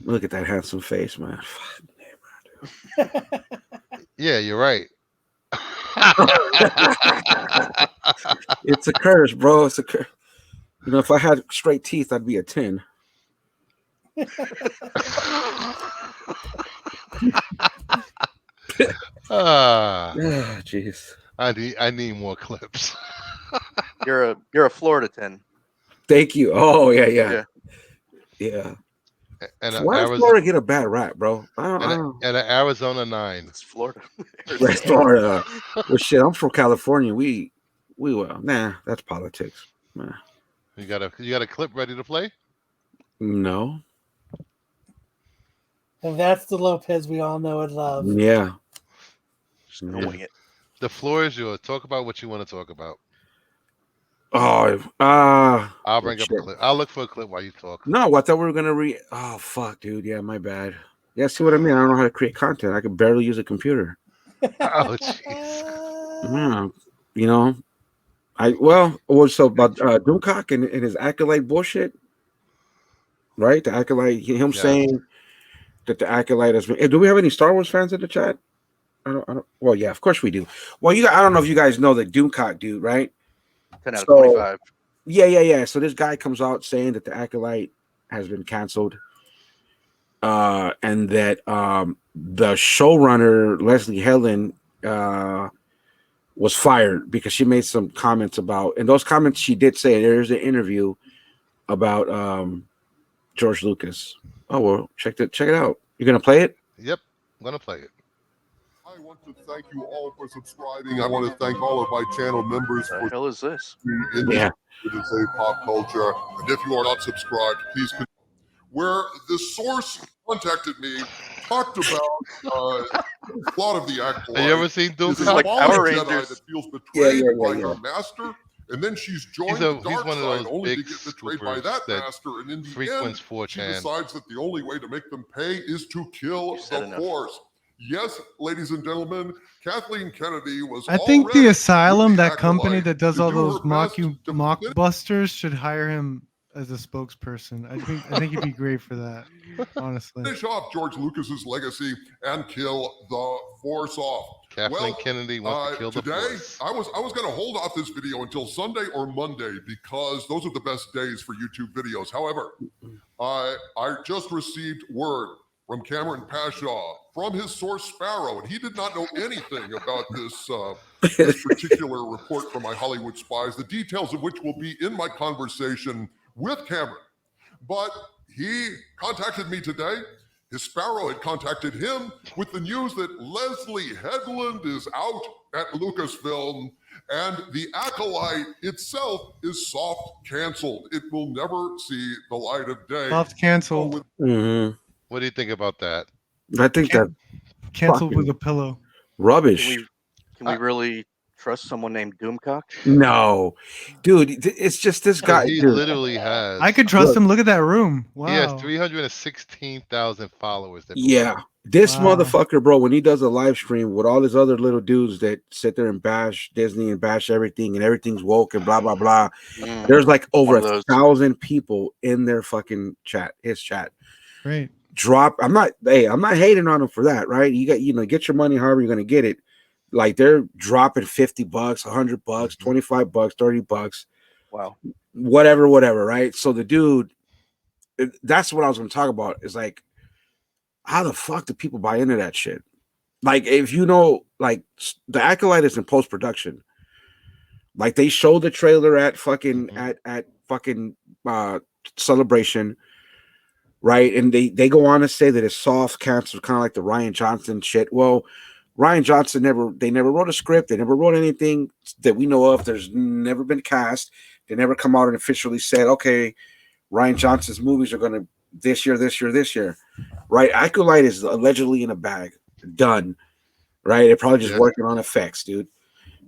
Look at that handsome face, man. Yeah, you're right. It's a curse, bro. It's a curse. You know, if I had straight teeth, I'd be a 10. Ah, Ah, jeez. I need more clips. You're a Florida 10. Thank you. Oh, yeah, yeah, Yeah. yeah. And So a why does Arizona Florida get a bad rap, bro? I and a, don't. and an Arizona 9. It's Florida. West Florida. Well, shit, I'm from California. We well, nah, that's politics. Nah. You got a clip ready to play? No. And that's the Lopez we all know and love. Yeah. Just gonna Yeah. wing it. The floor is yours. Talk about what you want to talk about. Oh, I'll bring up a shit. clip. I'll look for a clip while you talk. No, I thought we were gonna Oh, fuck, dude. Yeah, my bad. Yeah, see what I mean? I don't know how to create content. I could barely use a computer. Oh, jeez. Yeah, you know. What's so about Doomcock and his acolyte bullshit, right? The acolyte, him Yes. saying that the acolyte has been. Hey, do we have any Star Wars fans in the chat? I don't. Well, yeah, of course we do. Well, I don't know if you guys know the Doomcock dude, right? 10 out of So 25. yeah. So this guy comes out saying that the acolyte has been canceled, and that the showrunner Leslie Helen was fired because she made some comments about. And those comments she did say there's an interview about George Lucas. Oh well, check it out. You're gonna play it? Yep. I'm gonna play it. I want to thank you all for subscribing. I want to thank all of my channel members The for hell is this? in Yeah. to say pop culture. And if you are not subscribed, please. Where the source contacted me, talked about a lot of the actual. Have you ever seen This is Doomcock? like Power Jedi Rangers. that feels betrayed by yeah. her master, and then she's joined He's the dark one of side those only to big get betrayed by scoopers that that master. And in the frequents end, 4chan. she decides that the only way to make them pay is to kill You said the enough. Force. Yes, ladies and gentlemen, Kathleen Kennedy was. I think already the Asylum, with the that company Acolyte that does to all do those her best to mockbusters, should hire him as a spokesperson. I think he'd be great for that. Honestly, finish off George Lucas's legacy and kill the Force off. Kathleen Kennedy wants to kill the today, Force. I was going to hold off this video until Sunday or Monday because those are the best days for YouTube videos. However, I just received word from Cameron Pashaw from his source Sparrow, and he did not know anything about this particular report from my Hollywood spies, the details of which will be in my conversation with Cameron. But he contacted me today. His Sparrow had contacted him with the news that Leslie Headland is out at Lucasfilm, and the Acolyte itself is soft canceled. It will never see the light of day. soft canceled. Mhm. What do you think about that? I think that Canceled with fucking a pillow. rubbish. Can we really trust someone named Doomcock? No, dude, it's just this guy. He Dude. literally has. I could trust Look. him. Look at that room. Wow. He has 316,000 followers. That Yeah, this Wow. motherfucker, bro. When he does a live stream with all his other little dudes that sit there and bash Disney and bash everything, and everything's woke and blah blah blah. Mm. There's like over One of those. 1,000 people in their fucking chat. His chat. Great. Drop. I'm not hating on him for that, right? You got, get your money however you're gonna get it. Like they're dropping $50, $100, $25, $30, Wow. whatever, right? So the dude, that's what I was gonna talk about. Is like, how the fuck do people buy into that shit? Like, if you know, like the Acolyte is in post production. Like they showed the trailer at fucking at fucking Celebration. Right, and they go on to say that it's soft cancer, kind of like the Ryan Johnson shit. Well, Ryan Johnson never wrote a script. They never wrote anything that we know of. There's never been cast. They never come out and officially said, okay, Ryan Johnson's movies are going to this year. Right, Acolyte is allegedly in a bag, done. Right, they're probably just working on effects, dude.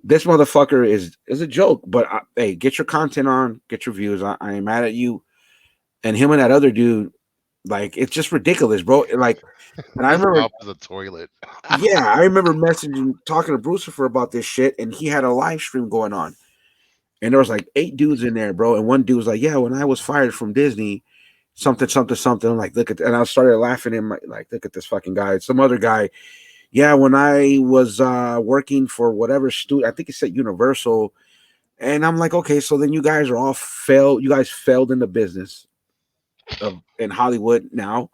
This motherfucker is a joke. But hey, get your content on, get your views. I ain't mad at you. And him and that other dude. Like, it's just ridiculous, bro. Like, and I remember the toilet. Yeah, I remember talking to Brucifer about this shit, and he had a live stream going on, and there was like 8 dudes in there, bro. And one dude was like, "Yeah, when I was fired from Disney, something, something, something. I'm like, look at, and I started laughing in my, like, look at this fucking guy. Some other guy, yeah, when I was working for whatever studio, I think it said Universal, and I'm like, okay, so then you guys are all failed. You guys failed in the business of in Hollywood now,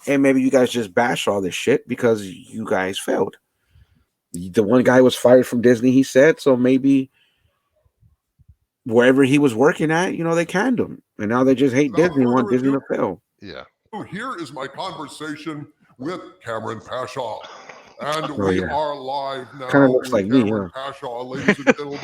and maybe you guys just bash all this shit because you guys failed. The one guy was fired from Disney, he said, so maybe wherever he was working at, you know, they canned him, and now they just hate Without Disney, want further Disney ado- to fail. Yeah. Here is my conversation with Cameron Pashaw. And Oh, we yeah. are live now Kinda looks with like me, Cameron Pashaw, ladies and gentlemen,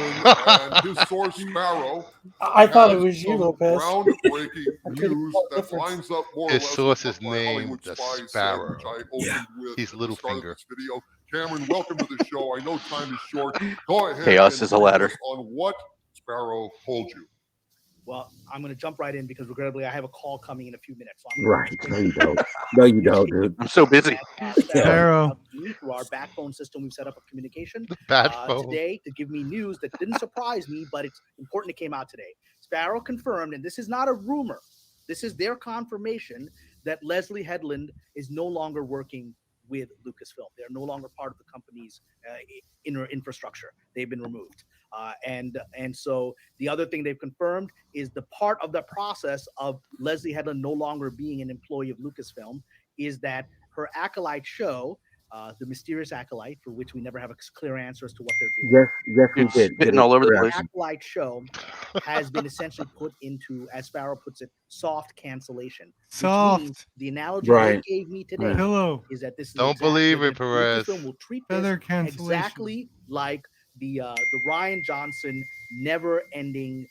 and his source Sparrow. I thought it has was you, some Lopez. groundbreaking I couldn't news tell the that difference. lines up more or His less source with is what my Hollywood named the Spy said, Sparrow. which I opened Yeah. with He's at the start of Littlefinger. this video. Cameron, welcome to the show. I know time is short. Go ahead Chaos and is a brief ladder. us on what Sparrow told you. Well, I'm going to jump right in because regrettably I have a call coming in a few minutes. So I'm Right. No, you don't. No, you don't, dude. I'm so busy. Sparrow. Through our backbone system, we've set up a communication The bad phone. today to give me news that didn't surprise me, but it's important it came out today. Sparrow confirmed, and this is not a rumor. This is their confirmation that Leslie Headland is no longer working with Lucasfilm. They're no longer part of the company's inner infrastructure. They've been removed. And so the other thing they've confirmed is the part of the process of Leslie Headland no longer being an employee of Lucasfilm is that her Acolyte show, The Mysterious Acolyte, for which we never have a clear answer as to what they're doing. Yes, we It's did. spitting all over the place. Acolyte show has been essentially put into, as Sparrow puts it, soft cancellation. Which means Soft the analogy Right. they gave me today Right. pillow. is that this is Don't exactly- believe that it, Perez. Lucasfilm will treat Feather this cancellation. exactly like the Ryan Johnson never-ending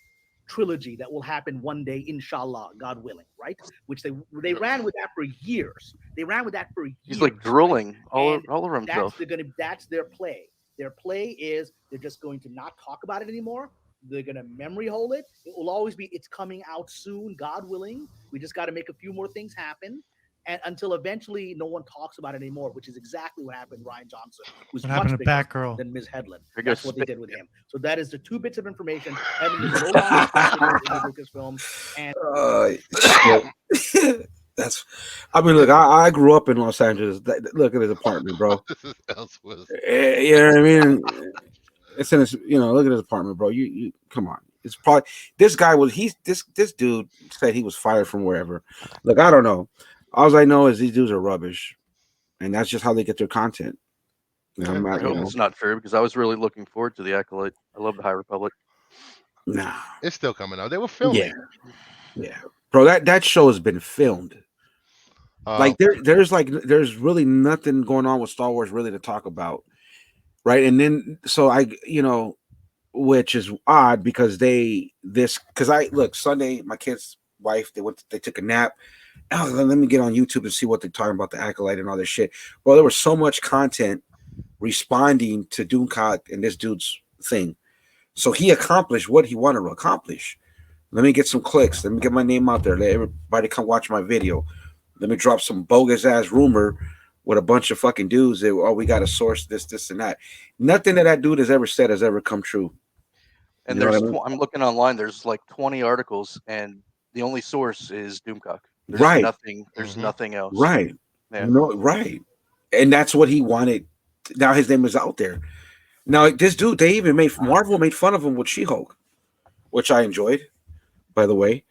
trilogy that will happen one day, inshallah, God willing, right? Which they ran with that for years. They ran with that for years. He's like drooling all And over himself. That's their play. Their play is they're just going to not talk about it anymore. They're gonna memory hold it. It will always be. It's coming out soon, God willing. We just got to make a few more things happen, and until eventually no one talks about it anymore, which is exactly what happened to Ryan Johnson, who's What much happened to bigger Batgirl? than Ms. Headland. There That's goes what they did with him. So that is the two bits of information. Headland is no longer in the Lucasfilm, and That's. I mean, look, I grew up in Los Angeles. Look at his apartment, bro. This is Ellsworth. You know what I mean? It's in his. You know, look at his apartment, bro. You come on. It's probably this guy was. This dude said he was fired from wherever. Look, I don't know. All I know is these dudes are rubbish, and that's just how they get their content. You know, I'm I not, you hope know, it's not true because I was really looking forward to the Acolyte. I love the High Republic. nah. It's still coming out. They were filming. Yeah, bro. That show has been filmed. Like there's really nothing going on with Star Wars really to talk about, right? And then so which is odd because I look Sunday, my kid's wife, they took a nap. Oh, let me get on YouTube and see what they're talking about, the Acolyte and all this shit. Well, there was so much content responding to Doomcock and this dude's thing. So he accomplished what he wanted to accomplish. Let me get some clicks. Let me get my name out there. Let everybody come watch my video. Let me drop some bogus ass rumor with a bunch of fucking dudes that, we got to source this, and that. Nothing that dude has ever said has ever come true. And You know there's, what I mean? I'm looking online. There's like 20 articles, and the only source is Doomcock. There's Right. nothing. There's Mhm. nothing else. Right. Yeah. No, right. And that's what he wanted. Now his name is out there. Now this dude, they even Marvel made fun of him with She-Hulk, which I enjoyed, by the way.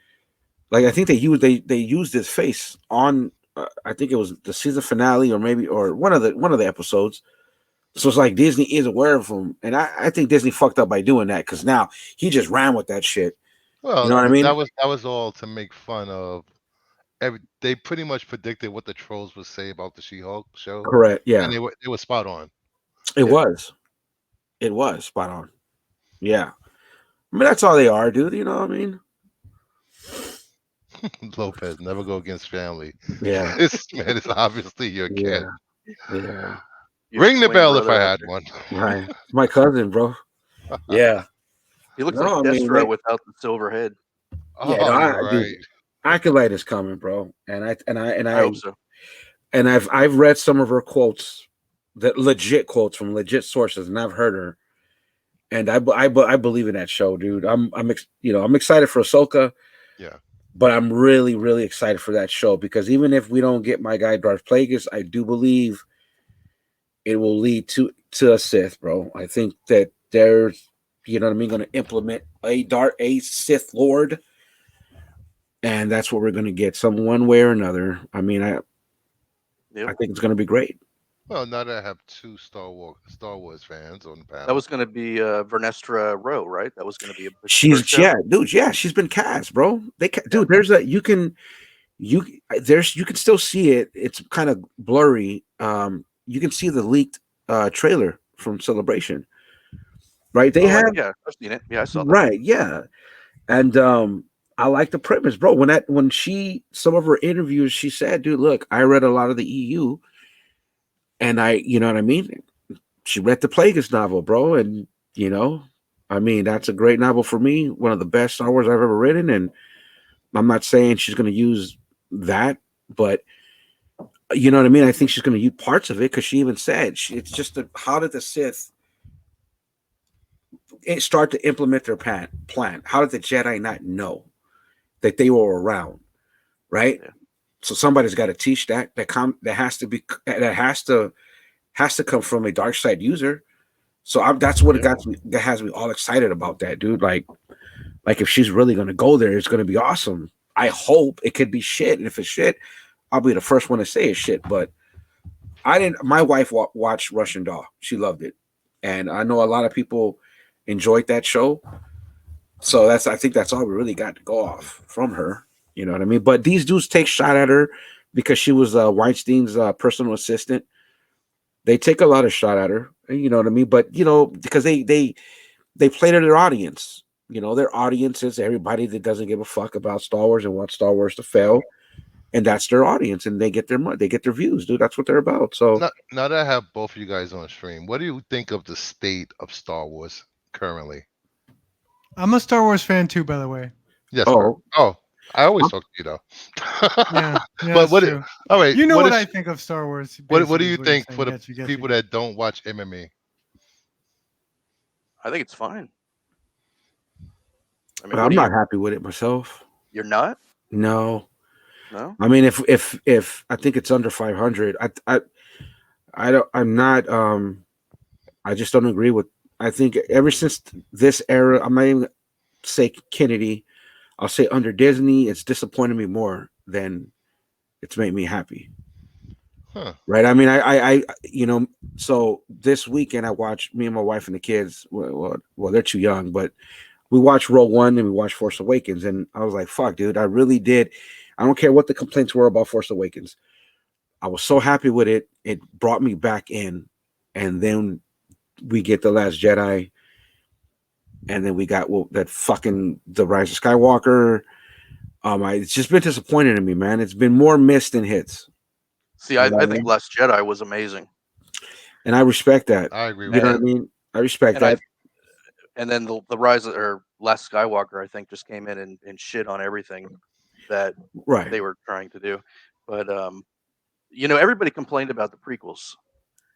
Like I think they used his face on I think it was the season finale or one of the episodes. So it's like Disney is aware of him, and I think Disney fucked up by doing that because now he just ran with that shit. Well, You know what I mean? that was all to make fun of. They pretty much predicted what the trolls would say about the She-Hulk show, Correct. Yeah, and they were spot on. it was spot on. Yeah, I mean that's all they are, dude. You know what I mean? Lopez, never go against family. Yeah, This man is obviously your kid. yeah. You Ring the explain bell if brother I had after. one. Right, my cousin, bro. Yeah, He looks No, like I mean, Destro they- without the silver head. Oh, Yeah, no, you're dude, right. Acolyte is coming, bro, and I I hope so. and I've read some of her quotes, that legit quotes from legit sources, and I've heard her, and I believe in that show, dude. I'm excited for Ahsoka. Yeah. But I'm really, really excited for that show because even if we don't get my guy Darth Plagueis, I do believe it will lead to a Sith, bro. I think that there's, you know what I mean, going to implement a Sith Lord, and that's what we're going to get, some one way or another. I mean, I Yep. think it's going to be great. Well, now that I have two Star Wars fans on the That panel. was going to be Vernestra Rowe, right? That was going to be a She's show. yeah, dude, yeah, she's been cast, bro. Dude, you can still see it. It's kind of blurry. You can see the leaked trailer from Celebration, right? They have yeah, I've seen it. Yeah, I saw that. right, yeah, and I like the premise, bro. When some of her interviews, she said, "Dude, look, I read a lot of the EU, and you know what I mean." She read the Plagueis novel, bro, and you know, I mean, that's a great novel for me. One of the best Star Wars I've ever written, and I'm not saying she's going to use that, but you know what I mean. I think she's going to use parts of it because she even said it's just how did the Sith start to implement their plan? How did the Jedi not know that they were around, right? Yeah. So somebody's got to teach that has to come from a dark side user. So that's what that has me all excited about that, dude. Like if she's really gonna go there, it's gonna be awesome. I hope it could be shit, and if it's shit, I'll be the first one to say it's shit. But I didn't. My wife watched Russian Doll. She loved it, and I know a lot of people enjoyed that show. So I think that's all we really got to go off from her. You know what I mean? But these dudes take shot at her because she was Weinstein's personal assistant. They take a lot of shot at her. You know what I mean? But you know, because they play to their audience. You know, their audience is everybody that doesn't give a fuck about Star Wars and wants Star Wars to fail, and that's their audience, and they get their money, they get their views, dude. That's what they're about. So Now that I have both of you guys on stream, what do you think of the state of Star Wars currently? I'm a Star Wars fan too, by the way. Yes, sir. Oh, I always talk to you though. Yeah, but that's true. All right, you know what I think of Star Wars. What do basically, you is you're think saying. for the Get you. people that don't watch MMA? I think it's fine. I mean, but I'm not happy with it myself. You're not? No. No. I mean, if I think it's under 500, I'm not. I just don't agree with. I think ever since this era, I'm not even say Kennedy. I'll say under Disney, it's disappointed me more than it's made me happy. Huh. Right. I mean, I you know, so this weekend I watched, me and my wife and the kids. Well, they're too young, but we watched Rogue One and we watched Force Awakens, and I was like, "Fuck, dude, I really did." I don't care what the complaints were about Force Awakens. I was so happy with it. It brought me back in, and then we get The Last Jedi, and then we got that fucking The Rise of Skywalker. It's just been disappointing to me, man. It's been more missed than hits. See, I think Last Jedi was amazing, and I respect that. I agree. You know what I mean? I respect that. And then the Rise or Last Skywalker, I think, just came in and shit on everything that they were trying to do. But you know, everybody complained about the prequels.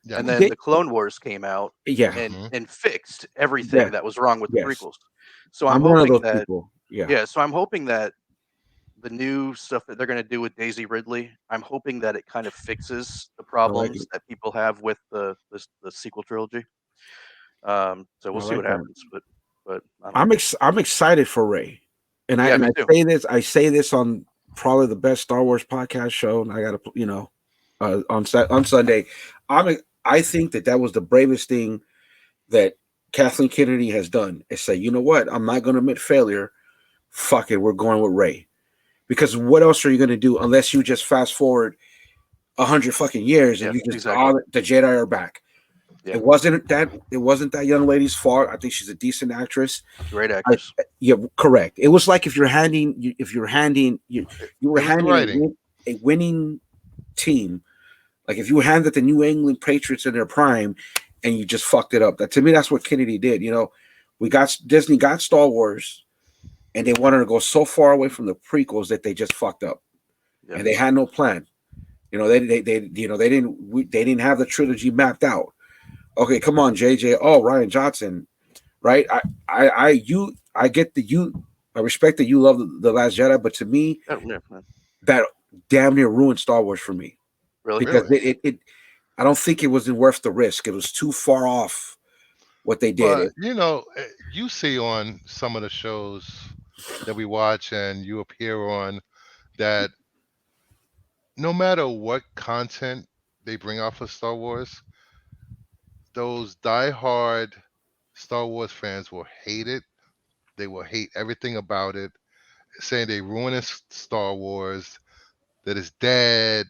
Yeah. And then the Clone Wars came out and fixed everything that was wrong with the prequels. So I'm hoping that people. So I'm hoping that the new stuff that they're going to do with Daisy Ridley, I'm hoping that it kind of fixes the problems that people have with the sequel trilogy. So we'll see what happens, but I'm excited for Rey, and I say this on probably the best Star Wars podcast show, and I got to, you know, on Sunday. I think that was the bravest thing that Kathleen Kennedy has done, is say, you know what, I'm not going to admit failure. Fuck it, we're going with Rey, because what else are you going to do unless you just fast forward 100 fucking years and you just all the Jedi are back. Yeah. It wasn't that young lady's fault. I think she's a decent actress. Great actress. Yeah, correct. It was like if you were handing a winning team, like if you handed the New England Patriots in their prime and you just fucked it up. That, to me, that's what Kennedy did. You know, Disney got Star Wars, and they wanted to go so far away from the prequels that they just fucked up, and they had no plan. You know, they didn't have the trilogy mapped out. Okay, come on, JJ. Oh, Rian Johnson, right? I get the I respect that you love the Last Jedi, but to me, Yeah, that damn near ruined Star Wars for me really? because it I don't think it was worth the risk. It was too far off what they did. But you see on some of the shows that we watch and you appear on that no matter what content they bring out for Star Wars, those diehard Star Wars fans will hate it. They will hate everything about it, saying they ruining Star Wars, that it's dead,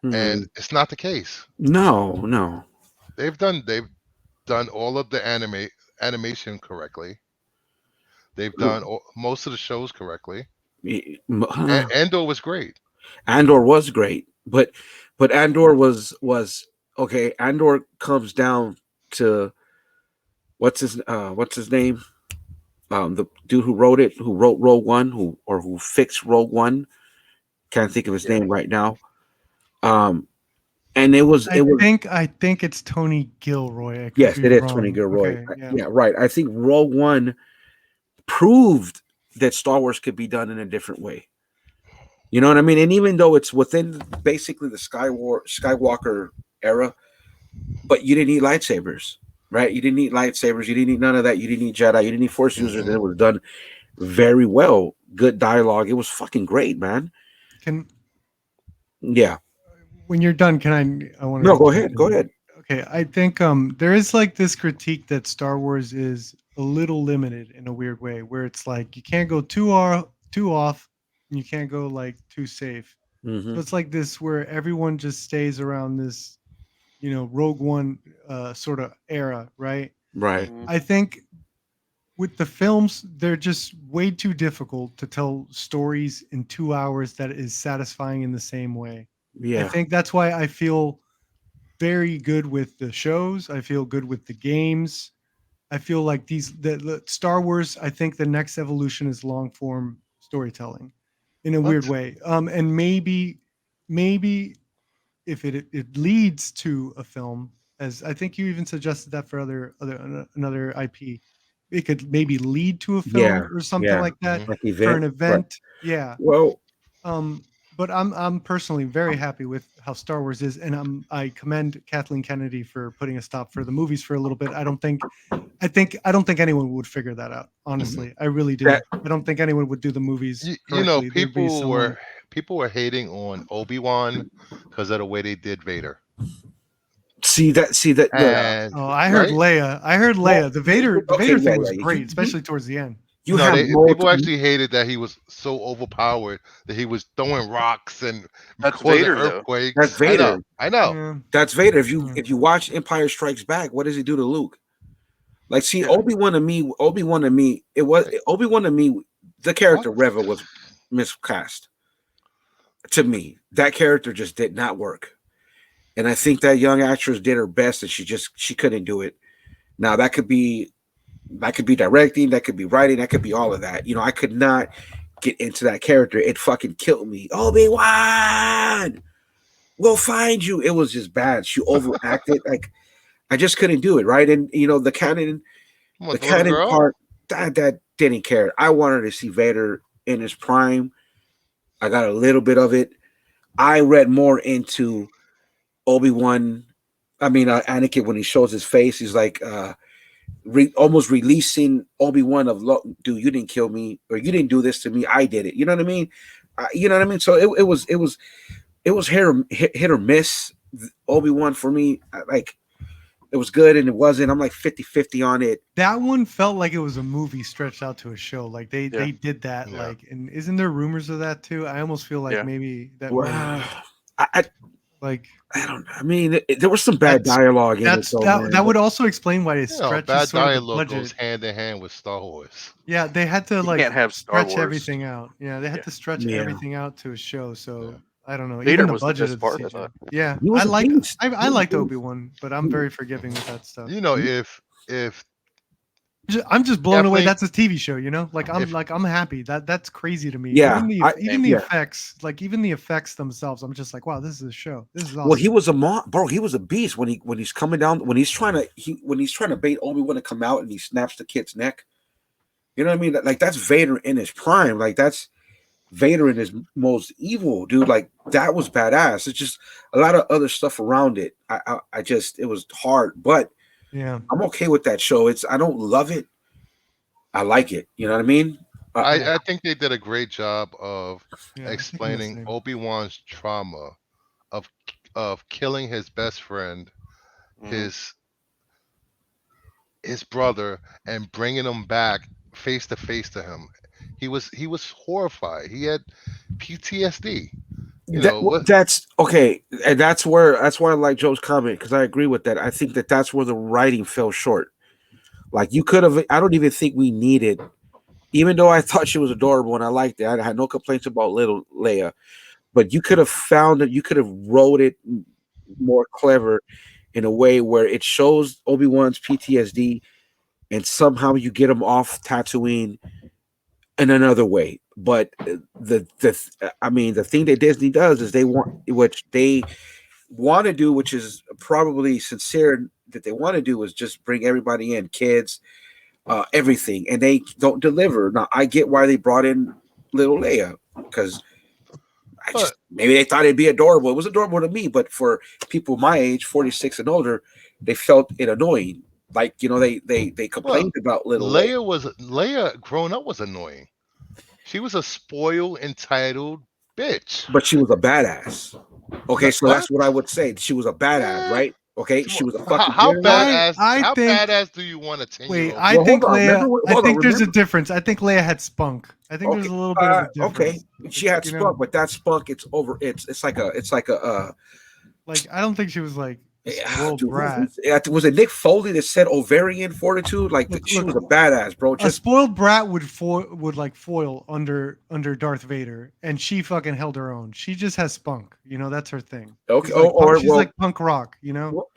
and it's not the case. No. They've done all of the animation correctly. They've done most of the shows correctly. Andor was great. Andor was great, but Andor was okay. Andor comes down to what's his name? The dude who wrote Rogue One, who fixed Rogue One. Can't think of his name right now. And it was. I think it's Tony Gilroy. Yes, it is Tony Gilroy. Okay, yeah, right. I think Rogue One proved that Star Wars could be done in a different way. You know what I mean? And even though it's within basically the Skywalker era, but you didn't need lightsabers, right? You didn't need lightsabers. You didn't need none of that. You didn't need Jedi. You didn't need Force users. And it was done very well. Good dialogue. It was fucking great, man. When you're done, I want to. No, go ahead. Go ahead. Okay, I think there is like this critique that Star Wars is a little limited in a weird way, where it's like you can't go too off, and you can't go like too safe. So it's like this where everyone just stays around this, Rogue One sort of era, right? Right. I think with the films, they're just way too difficult to tell stories in 2 hours that is satisfying in the same way. Yeah. I think that's why I feel very good with the shows. I feel good with the games. I feel like the Star Wars, I think the next evolution is long form storytelling in a weird way. And maybe if it leads to a film, as I think you even suggested that for another IP, it could maybe lead to a film or something like that like for an event. Right. Yeah. Well, but I'm personally very happy with how Star Wars is, and I commend Kathleen Kennedy for putting a stop for the movies for a little bit. I don't think anyone would figure that out. Honestly, I really do. I don't think anyone would do the movies. People were hating on Obi-Wan because of the way they did Vader. See that. I heard Leia. Well, the Vader thing was great, especially towards the end. People actually hated that he was so overpowered that he was throwing rocks and causing earthquakes. That's Vader. I know. That's Vader. If you watch Empire Strikes Back, what does he do to Luke? Like, see, Obi-Wan to me, the character Reva was miscast. To me, that character just did not work. And I think that young actress did her best and she couldn't do it. Now that could be directing, that could be writing, that could be all of that. I could not get into that character. It fucking killed me. Obi-Wan, we'll find you. It was just bad. She overacted. Like, I just couldn't do it, right? And the canon part, that didn't care. I wanted to see Vader in his prime. I got a little bit of it. I read more into Obi-Wan. Anakin, when he shows his face, he's like almost releasing Obi-Wan of, dude, you didn't kill me, or you didn't do this to me. I did it. You know what I mean? So it was hit or miss. Obi-Wan for me, like, it was good and it wasn't. I'm like 50-50 on it. That one felt like it was a movie stretched out to a show. Like they did that. Yeah. Like, and isn't there rumors of that too? I almost feel like maybe that. I don't know. I mean, there was some bad dialogue in it. That would also explain why they stretched. Bad dialogue goes hand in hand with Star Wars. Yeah, they had to can't have Star stretch Wars. everything out. Yeah, they had to stretch everything out to a show. So I don't know. Vader even the was budget the of best the part. Yeah, I liked Obi-Wan, but I'm very forgiving with that stuff. If I'm just blown away. That's a TV show, Like I'm happy. That's crazy to me. Yeah, even the effects, even the effects themselves. I'm just like, wow, this is a show. This is awesome. Well, he was he was a beast when he's coming down, when he's trying to bait Obi-Wan to come out and he snaps the kid's neck. You know what I mean? Like that's Vader in his prime. Like that's Vader in his most evil, dude. Like that was badass. It's just a lot of other stuff around it. I just it was hard, but Yeah. I'm okay with that show. I don't love it. I like it. You know what I mean? I think they did a great job of Yeah. I think I'm the explaining same. Obi-Wan's trauma of killing his best friend, Mhm. his brother, and bringing him back face to him. He was horrified. He had PTSD. You know what? That's okay, and that's why I like Joe's comment because I agree with that. I think that's where the writing fell short. Like you could have. I don't even think we needed. Even though I thought she was adorable and I liked it, I had no complaints about little Leia. But you could have found it. You could have wrote it more clever in a way where it shows Obi-Wan's PTSD, and somehow you get him off Tatooine in another way. But I mean, the thing that Disney does is they want, which they want to do, which is probably sincere that they want to do, is just bring everybody in, kids, everything, and they don't deliver. Now I get why they brought in little Leia because But maybe they thought it'd be adorable. It was adorable to me, but for people my age, 46 and older, they felt it annoying. Like they well, complained about little Leia, Leia growing up was annoying. She was a spoiled, entitled bitch. but she was a badass. Okay, so What? that's what I would say. She was a badass, Eh, right? Okay, she was a how, fucking how general. badass? I How think. badass do you want a 10-year Wait, old? I Well, think hold on. Leia. Remember, I hold on. think there's a Remember. difference. I think Leia had spunk. I think there's Okay, a little bit of a okay. difference. She had You know, spunk, but that spunk, it's over. It's like like I don't think she was like a yeah, spoiled dude, brat. was it Nick Foley that said ovarian fortitude? Like she was Look, a badass, bro. a Just spoiled brat would like foil under Darth Vader, and she fucking held her own. She just has spunk. You know, that's her thing. okay, She's like or she's well, like punk rock. You know, well,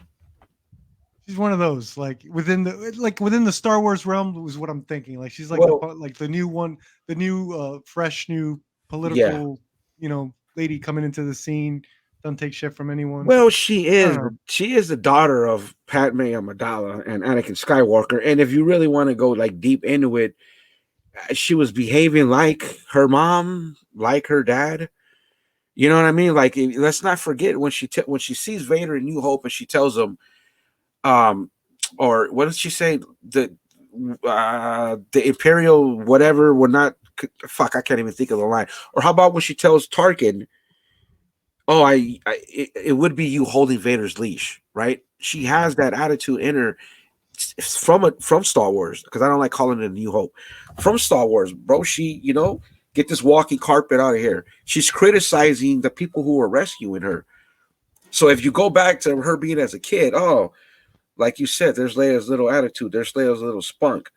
she's one of those like within the Star Wars realm was what I'm thinking. Like she's like well, the new one, the new fresh new yeah. political lady coming into the scene. Doesn't take shit from anyone. Well, I don't know. she is the daughter of Padme Amidala and Anakin Skywalker, and if you really want to go like deep into it, she was behaving like her mom, like her dad. You know what I mean? Like, let's not forget when when she sees Vader in New Hope, and she tells him, um, or what did she say? The Imperial whatever we're not. Fuck, I can't even think of the line. Or how about when she tells Tarkin, "Oh, it would be you holding Vader's leash," right? She has that attitude in her from Star Wars because I don't like calling it a New Hope. From Star Wars, bro, she get this walking carpet out of here. She's criticizing the people who are rescuing her. So if you go back to her being as a kid, oh, like you said, there's Leia's little attitude, there's Leia's little spunk.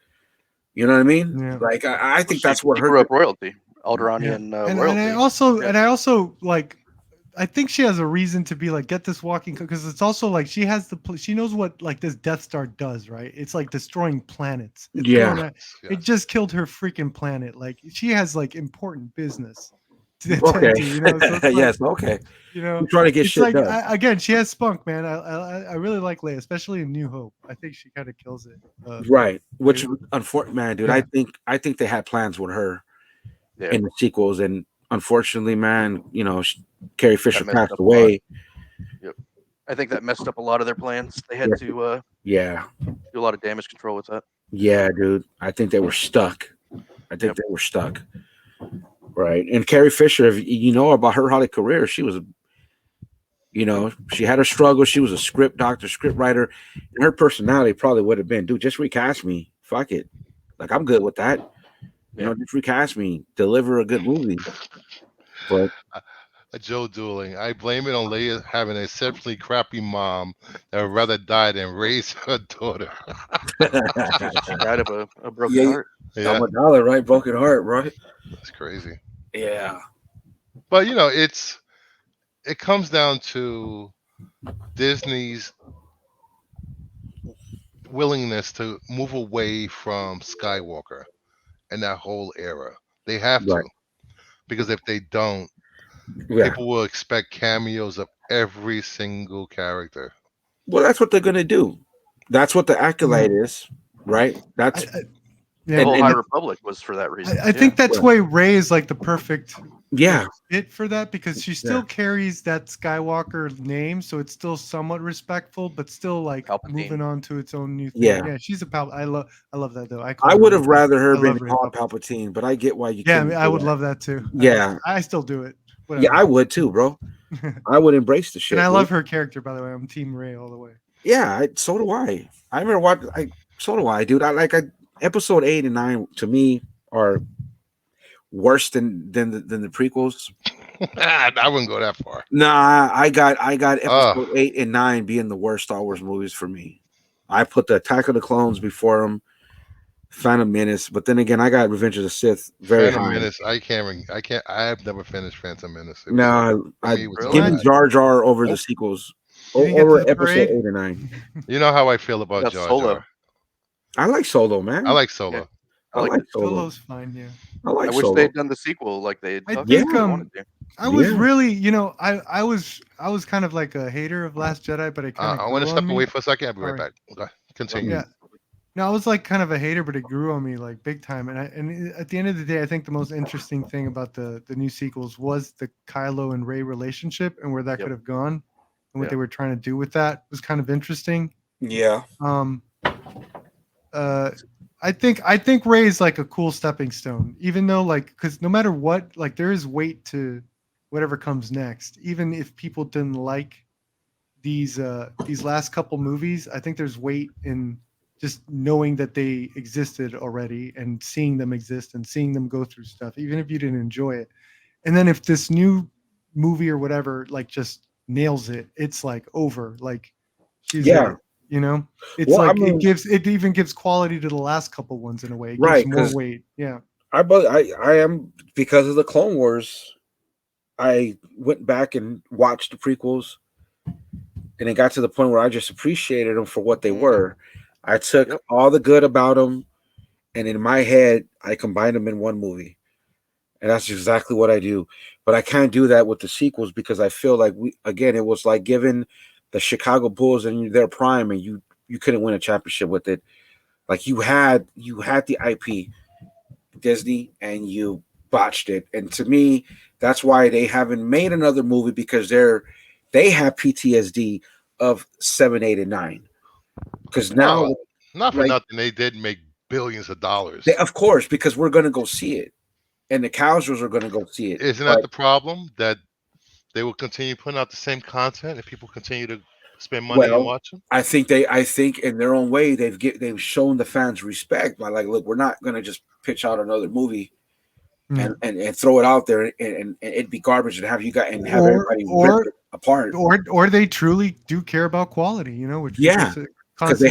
You know what I mean? Yeah. Like I Well, think that's what she her. grew up royalty, Yeah. Alderanian And royalty. I also like I think she has a reason to be like get this walking because it's also like she has she knows what like this Death Star does, right? It's like destroying planets. It's Yeah. going Yes. it just killed her freaking planet. Like she has like important business to attend Okay. to, you know. So it's like, Yes. Okay. you know, You're trying to get it's shit like done. again, she has spunk, man. I really like Leia, especially in New Hope. I think she kind of kills it. Right. Which unfortunately, man, dude, Yeah. I think they had plans with her Yeah, in the sequels, and unfortunately, man, Carrie Fisher messed passed up a lot. away. Yep. I think that messed up a lot of their plans. They had Yes. to Yeah. do a lot of damage control with that. Yeah, dude. I think they were stuck. I think Yep. they were stuck. Right. And Carrie Fisher, if you know about her early career, she was, she had her struggles. She was a script doctor, script writer, and her personality probably would have been, dude, just recast me. Fuck it. Like, I'm good with that. Yeah. Just recast me, deliver a good movie. But A Joe dueling. I blame it on Leia having an exceptionally crappy mom that would rather die than raise her daughter. She died of a broken yeah, heart. Yeah, I'm a dollar, right? Broken heart, right? that's crazy. Yeah. But it comes down to Disney's willingness to move away from Skywalker and that whole era. They have to, Right. because if they don't, Yeah. people will expect cameos of every single character. Well, that's what they're gonna do. That's what the acolyte is, right? That's The whole High Republic was for that reason. I think that's why Rey is like the perfect fit for that, because she still carries that Skywalker name, so it's still somewhat respectful, but still like moving on to its own new thing. Yeah, she's a I love that though. I would have rather her been called Palpatine, but I get why you. Yeah, I would love that too. Yeah, I still do it. Whatever. Yeah, I would too, bro. I would embrace the shit. And I love her character, by the way. I'm Team Rey all the way. Yeah, so do I. I remember watching. So do I, dude. Episode 8 and 9 to me are worse than the prequels. I wouldn't go that far. Nah, I got episode 8 and 9 being the worst Star Wars movies for me. I put the Attack of the Clones before them, Phantom Menace, but then again, I got Revenge of the Sith very Phantom high. Menace, I've never finished Phantom Menace. No, give me Jar Jar over the sequels, over episode 8 and 9. You know how I feel about Jar Jar. I like Solo, man. I like Solo. Yeah. I like Solo. Solo's fine, yeah. I wish they'd done the sequel like they. I think I was really, I was kind of like a hater of Last Jedi, but it kind of. I want to step away for a second. I'll be right back. Okay. Continue. Yeah. No, I was like kind of a hater, but it grew on me like big time. And at the end of the day, I think the most interesting thing about the new sequels was the Kylo and Rey relationship and where that could have gone, and what they were trying to do with that was kind of interesting. Yeah. I think Rey is like a cool stepping stone, even though because no matter what, like there is weight to whatever comes next. Even if people didn't like these last couple movies, I think there's weight in just knowing that they existed already and seeing them exist and seeing them go through stuff, even if you didn't enjoy it. And then if this new movie or whatever like just nails it, it's like over. Like she's it's it even gives quality to the last couple ones in a way. It gives more weight. Yeah. I am, because of the Clone Wars, I went back and watched the prequels, and it got to the point where I just appreciated them for what they were. I took all the good about them, and in my head, I combined them in one movie. And that's exactly what I do. But I can't do that with the sequels, because I feel like it was like giving the Chicago Bulls in their prime, and you couldn't win a championship with it. Like you had the IP, Disney, and you botched it. And to me, that's why they haven't made another movie, because they have PTSD of 7, 8, and 9. Because now, not for nothing, they did make billions of dollars. Of course, because we're going to go see it, and the Cowsers are going to go see it. Isn't that the problem? That they will continue putting out the same content if people continue to spend money and watch them? I think in their own way they've shown the fans respect by like, look, we're not going to just pitch out another movie and throw it out there and it'd be garbage and have everybody rip it apart. Or they truly do care about quality, which because they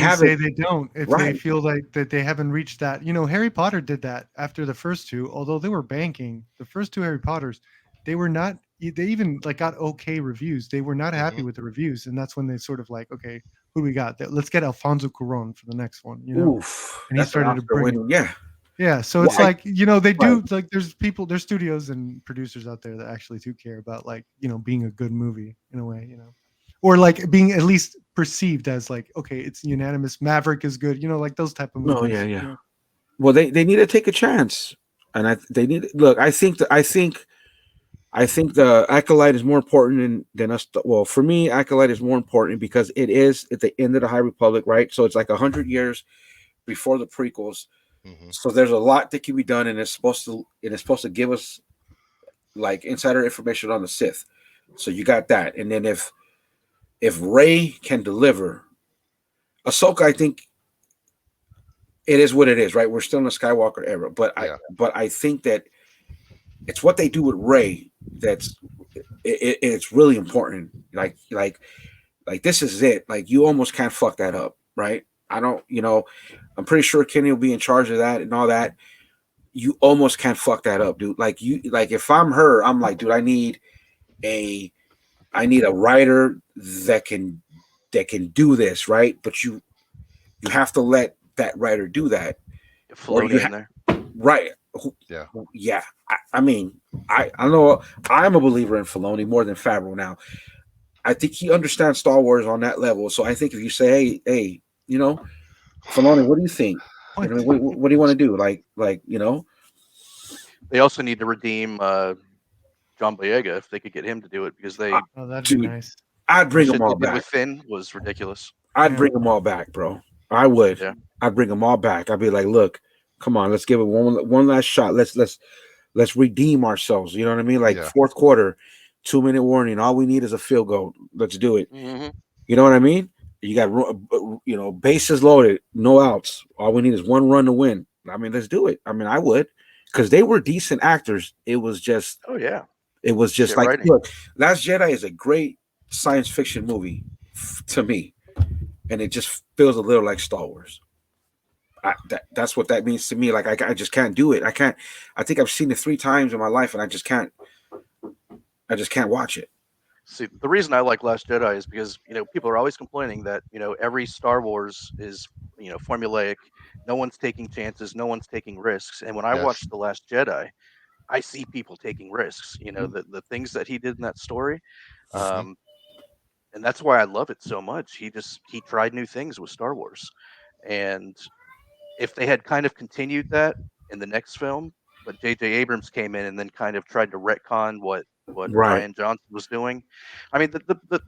don't if they feel like that they haven't reached that. Harry Potter did that after the first two, although they were banking the first two Harry Potters. They were not. They even got okay reviews. They were not happy with the reviews, and that's when they sort of like, okay, who do we got? Let's get Alfonso Cuarón for the next one. Oof, and he started to bring. Yeah. So it's they do like there's studios and producers out there that actually do care about being a good movie in a way, or like being at least perceived as like, okay, it's unanimous. Maverick is good, like those type of movies. Oh yeah. Well, they need to take a chance, and I think the Acolyte is more important than us. Well, for me, Acolyte is more important because it is at the end of the High Republic, right? So it's like 100 years before the prequels. Mm-hmm. So there's a lot that can be done, and it's supposed to give us like insider information on the Sith. So you got that, and then if Rey can deliver, Ahsoka, I think it is what it is, right? We're still in the Skywalker era, but I think that it's what they do with Rey it's really important. Like this is it. Like you almost can't fuck that up, right? I'm pretty sure Kenny will be in charge of that and all that. You almost can't fuck that up, dude. Like if I'm her, I'm like, dude, I need a writer that can do this, right? But you have to let that writer do that. Filoni in there. Right. Yeah. I mean, I know I'm a believer in Filoni more than Favreau now. I think he understands Star Wars on that level. So I think if you say, hey, Filoni, what do you think? You know, what do you want to do? Like you know? They also need to redeem John Boyega if they could get him to do it, because they Oh, that'd Dude, be nice. I'd the bring them shit all they did back. with Finn was ridiculous. I'd Yeah. bring them all back, bro. I would. Yeah. I'd bring them all back. I'd be like, look, come on, let's give it one last shot. Let's redeem ourselves. You know what I mean? Like Yeah. fourth quarter, 2-minute warning. All we need is a field goal. Let's do it. Mm-hmm. You know what I mean? You got bases loaded, no outs. All we need is one run to win. I mean, let's do it. I mean, I would, because they were decent actors. It was just Oh yeah. like, writing. look, Last Jedi is a great science fiction movie to me, and it just feels a little like Star Wars. That's what that means to me. Like I just can't do it. I can't. I think I've seen it 3 times in my life, and I just can't watch it. See, the reason I like Last Jedi is because people are always complaining that every Star Wars is formulaic. No one's taking chances. No one's taking risks. And when I Yes. watch The Last Jedi, I see people taking risks. The things that he did in that story, Mhm. and that's why I love it so much. He tried new things with Star Wars, and if they had kind of continued that in the next film, but J.J. Abrams came in and then kind of tried to retcon what Right. Ryan Johnson was doing. I mean,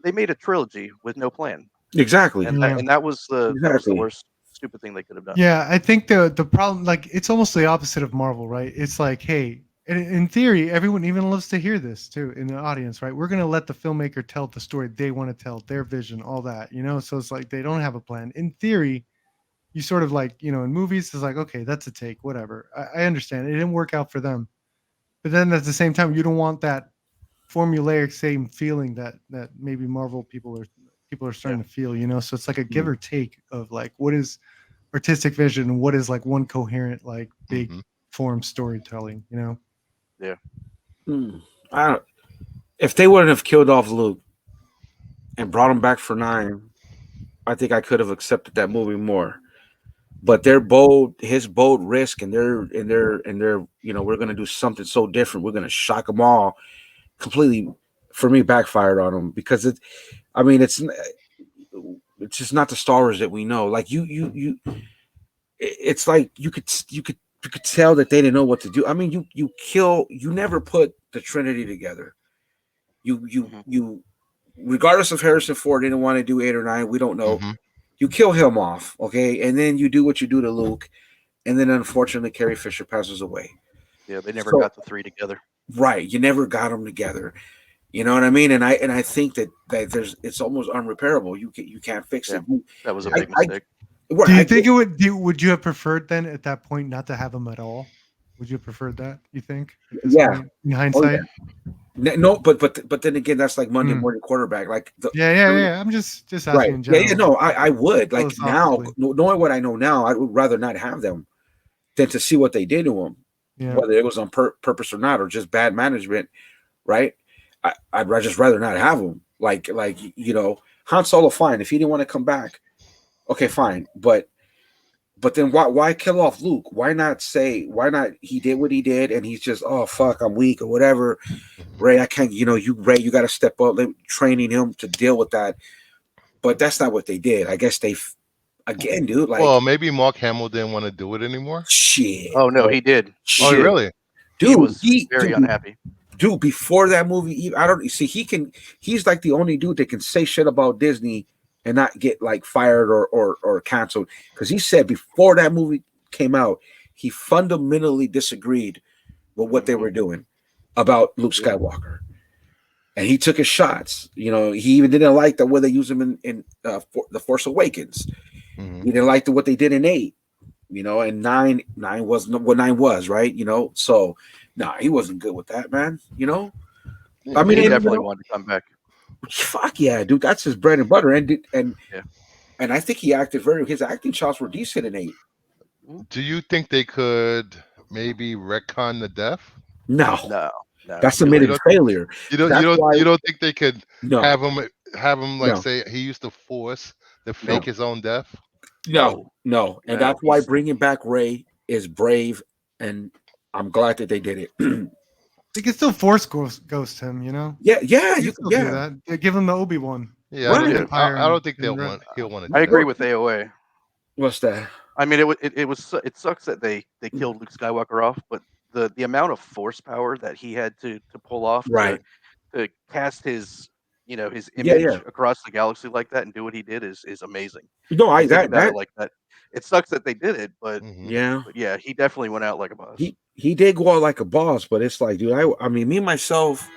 they made a trilogy with no plan, Exactly. and Yeah. that was the Exactly. worst stupid thing they could have done. Yeah, I think the problem, like, it's almost the opposite of Marvel, right? It's like, hey, in theory, everyone even loves to hear this too in the audience, right? We're gonna let the filmmaker tell the story they want to tell, their vision, all that, So it's like they don't have a plan. In theory, you sort of like, in movies, it's like, okay, that's a take, whatever. I understand it didn't work out for them, but then at the same time, you don't want that formulaic same feeling that maybe Marvel people are starting to feel, So it's like a give or take of like what is artistic vision and what is like one coherent, like big Mhm. form storytelling, Yeah. If they wouldn't have killed off Luke and brought him back for 9, I think I could have accepted that movie more. But his bold risk, and they're we're gonna do something so different. We're gonna shock them all completely. For me, backfired on them because it's just not the Star Wars that we know. Like it's like you could tell that they didn't know what to do. I mean, you never put the Trinity together. You regardless of Harrison Ford didn't want to do 8 or 9, we don't know. Mhm. You kill him off, okay, and then you do what you do to Luke, and then unfortunately Carrie Fisher passes away. Yeah, they never So- got the 3 together. Right, you never got them together. You know what I mean? And I think that it's almost unrepairable. You can't fix it. That was a I- big mistake. Do you think would you have preferred then at that point not to have him at all? Would you have preferred that, you think, at this Yeah. point, in hindsight? No, but then again, that's like Monday morning quarterback. Like Yeah. I'm just asking right. in general. No, I would like now, Philosophically. knowing what I know now, I would rather not have them than to see what they did to him, Yeah. whether it was on purpose or not, or just bad management. Right? I'd just rather not have them. Like Han Solo, fine. If he didn't want to come back, okay, fine. But then why kill off Luke? Why not he did what he did and he's just, oh fuck, I'm weak or whatever. Ray, I can't, Ray, you got to step up, training him to deal with that. But that's not what they did. I guess again, dude, like, Well, maybe Mark Hamill didn't want to do it anymore. shit. Oh no, he did. Oh, Shit. really? Dude, He was very unhappy. Dude, before that movie, I don't see. He's like the only dude that can say shit about Disney and not get like fired or canceled. Because he said before that movie came out, he fundamentally disagreed with what they were doing about Luke Skywalker, and he took his shots. He even didn't like the way they used him in The Force Awakens. Mhm. He didn't like what they did in 8. And 9 wasn't what 9 was, right? So nah, he wasn't good with that, man. I mean, He definitely wanted to come back. fuck yeah, dude, that's his bread and butter, and I think his acting chops were decent in 8. Do you think they could maybe retcon the death? No, No. that's a You minute don't- failure. You don't. That's why- You don't think they could No, have him like No. say he used the Force to fake his own death? no, and No, that's why he's- bringing back Ray is brave, and I'm glad that they did it. They can still force ghost him, yeah, You can still do that. They give him the Obi-Wan. Yeah, I don't Right. think, I don't think And he'll want to. I agree with AOA. What's that? I mean, it sucks that they killed Luke Skywalker off, but the amount of force power that he had to pull off Right. to cast his his Yeah, image yeah. across the galaxy like that and do what he did is amazing. No, If I you think that about that it like that. It sucks that they did it, but Mhm. yeah. yeah, he definitely went out like a boss. He did go out like a boss, but it's like, dude, I mean, me myself,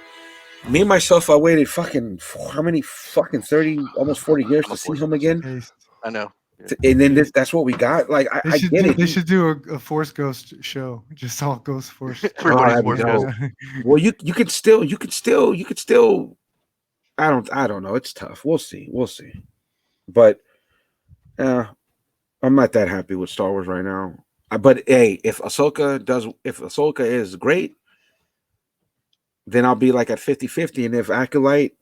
I waited fucking how many fucking 30, almost 40 years to Almost see 40 him years. again, Taste. I know. Yeah. and then that's what we got. Like I get it. They should do a Force Ghost show, just all Ghost Force. Everybody's that'd be Force dope. Ghost. Well, you could still. I don't know. It's tough. We'll see. But I'm not that happy with Star Wars right now. But hey, if Ahsoka is great, then I'll be like at 50-50. And if Acolyte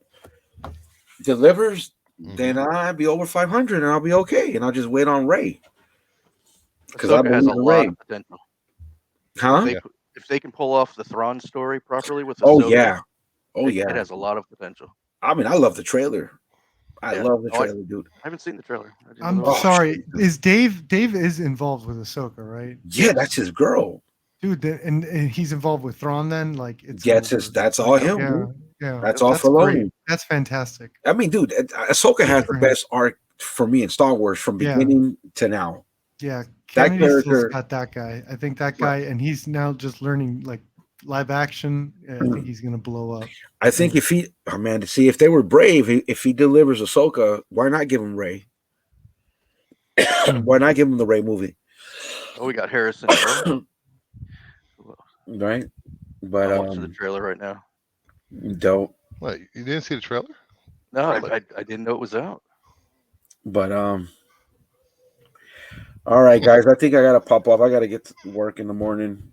delivers, then I'll be over 500 and I'll be okay. And I'll just wait on Rey. Because I Ahsoka has believe a in lot Rey. of potential. Huh? If they can pull off the Thrawn story properly with Oh, Ahsoka, yeah. it has a lot of potential. I mean, I love the trailer. I Yeah. love the Oh, trailer, dude. I haven't seen the trailer. I didn't I'm know. sorry. Is Dave is involved with Ahsoka, right? Yeah, that's his girl. Dude, and he's involved with Thrawn then? Like it's Yeah, over. that's all him. Yeah, Dude. yeah. That's all That's great. Filoni. That's fantastic. I mean, dude, Ahsoka has the for him. best arc for me in Star Wars from Yeah. beginning to now. Yeah, That Kennedy still's character- got that guy. I think that guy, and he's now just learning like live action. I think he's gonna blow up. I think if he, see, if they were brave, if he delivers Ahsoka, why not give him Rey? Why not give him the Rey movie? Oh, we got Harrison. Hill. Right? But I'm watching the trailer right now. don't. What, you didn't see the trailer? No, I didn't know it was out. But all right, guys. I think I gotta pop off. I gotta get to work in the morning.